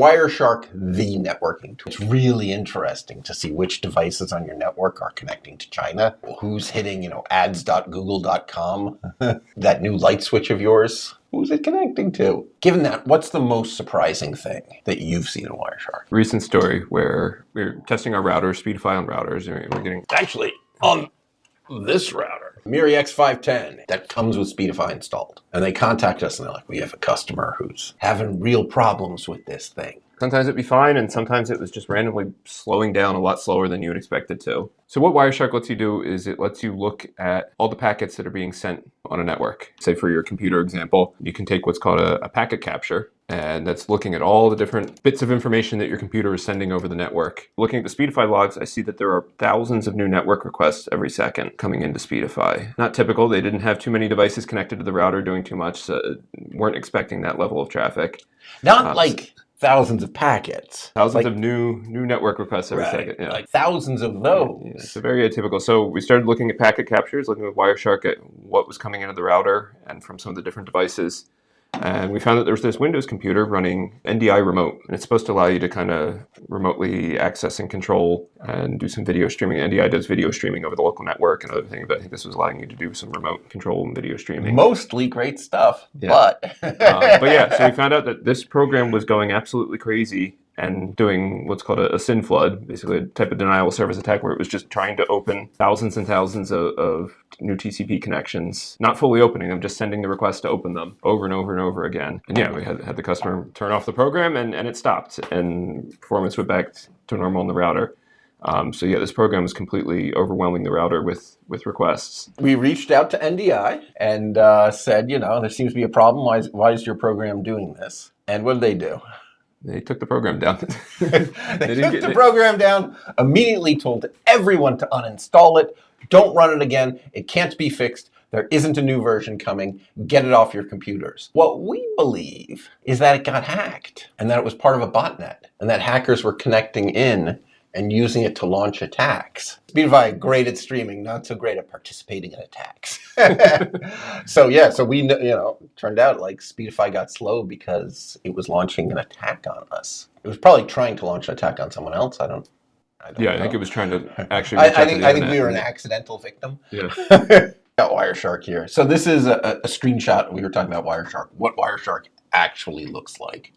Wireshark, the networking tool. It's really interesting to see which devices on your network are connecting to China, who's hitting, ads.google.com, that new light switch of yours. Who's it connecting to? Given that, what's the most surprising thing that you've seen in Wireshark? Recent story where we're testing our routers, Speedify on routers, and we're getting Actually, on this router, Miri X510, that comes with Speedify installed. And they contact us and they're like, we have a customer who's having real problems with this thing. Sometimes it'd be fine, and sometimes it was just randomly slowing down a lot slower than you would expect it to. So what Wireshark lets you do is it lets you look at all the packets that are being sent on a network. Say for your computer example, you can take what's called a packet capture, and that's looking at all the different bits of information that your computer is sending over the network. Looking at the Speedify logs, I see that there are thousands of new network requests every second coming into Speedify. Not typical, they didn't have too many devices connected to the router doing too much, so weren't expecting that level of traffic. Not like thousands of packets. Thousands of new network requests every second. Yeah. Like thousands of those. Yeah, so very atypical. So we started looking at packet captures, looking at Wireshark at what was coming into the router and from some of the different devices. And we found that there was this Windows computer running NDI Remote. And it's supposed to allow you to kind of remotely access and control and do some video streaming. NDI does video streaming over the local network and other things, but I think this was allowing you to do some remote control and video streaming. Mostly great stuff, yeah. But yeah, so we found out that this program was going absolutely crazy and doing what's called a SYN flood, basically a type of denial of service attack where it was just trying to open thousands and thousands of new TCP connections, not fully opening them, just sending the request to open them over and over and over again. And yeah, we had the customer turn off the program and it stopped and performance went back to normal on the router. So yeah, this program is completely overwhelming the router with requests. We reached out to NDI and said, there seems to be a problem. Why is your program doing this? And what did they do? They took the program down. they took the program down, immediately told everyone to uninstall it. Don't run it again. It can't be fixed. There isn't a new version coming. Get it off your computers. What we believe is that it got hacked and that it was part of a botnet and that hackers were connecting in and using it to launch attacks. Speedify, great at streaming, not so great at participating in attacks. So we turned out like Speedify got slow because it was launching an attack on us. It was probably trying to launch an attack on someone else. I don't know. I think it was trying to actually. I think we were an accidental victim. Yeah. Got Wireshark here. So this is a screenshot. We were talking about Wireshark. What Wireshark actually looks like.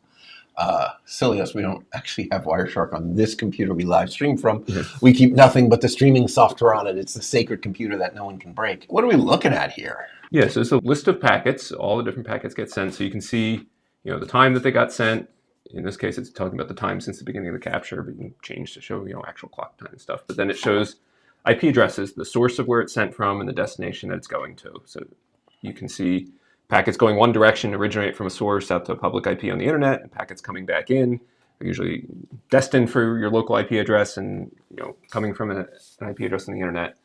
Silly us, we don't actually have Wireshark on this computer we live stream from. We keep nothing but the streaming software on it. It's the sacred computer that no one can break. What are we looking at here? Yeah, so it's a list of packets. All the different packets get sent. So you can see, the time that they got sent. In this case, it's talking about the time since the beginning of the capture, but you can change to show, actual clock time and stuff. But then it shows IP addresses, the source of where it's sent from, and the destination that it's going to. So you can see packets going one direction originate from a source out to a public IP on the internet, and packets coming back in are usually destined for your local IP address and coming from an IP address on the internet.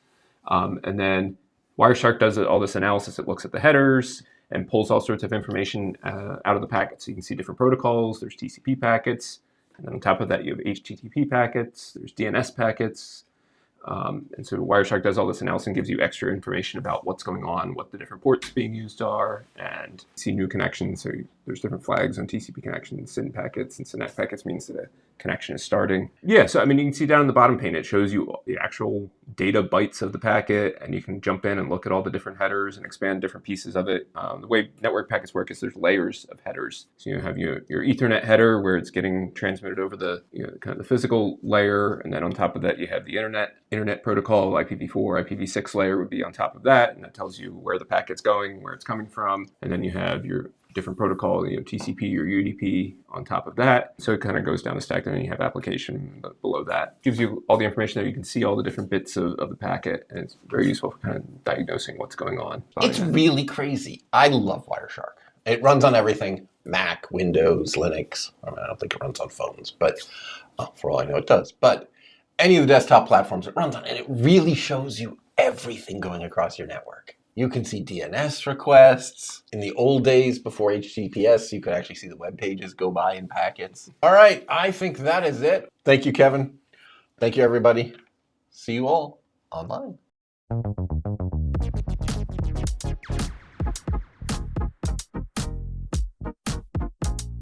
And then Wireshark does all this analysis. It looks at the headers and pulls all sorts of information out of the packets. So you can see different protocols. There's TCP packets, and then on top of that you have HTTP packets. There's DNS packets. And so Wireshark does all this analysis and gives you extra information about what's going on, what the different ports being used are, and see new connections. So there's different flags on TCP connections, SYN packets, and SYNAC packets means that a connection is starting. Yeah, so you can see down in the bottom pane, it shows you the actual data bytes of the packet, and you can jump in and look at all the different headers and expand different pieces of it. The way network packets work is there's layers of headers. So you have your Ethernet header where it's getting transmitted over the kind of the physical layer, and then on top of that you have the internet protocol, IPv4, IPv6 layer would be on top of that, and that tells you where the packet's going, where it's coming from, and then you have your different protocol, TCP or UDP on top of that. So it kind of goes down the stack, and then you have application below that. Gives you all the information that you can see all the different bits of the packet, and it's very useful for kind of diagnosing what's going on. It's really crazy. I love Wireshark. It runs on everything, Mac, Windows, Linux. I don't think it runs on phones, but for all I know it does. But any of the desktop platforms it runs on, and it really shows you everything going across your network. You can see DNS requests. In the old days, before HTTPS, you could actually see the web pages go by in packets. All right, I think that is it. Thank you, Kevin. Thank you, everybody. See you all online.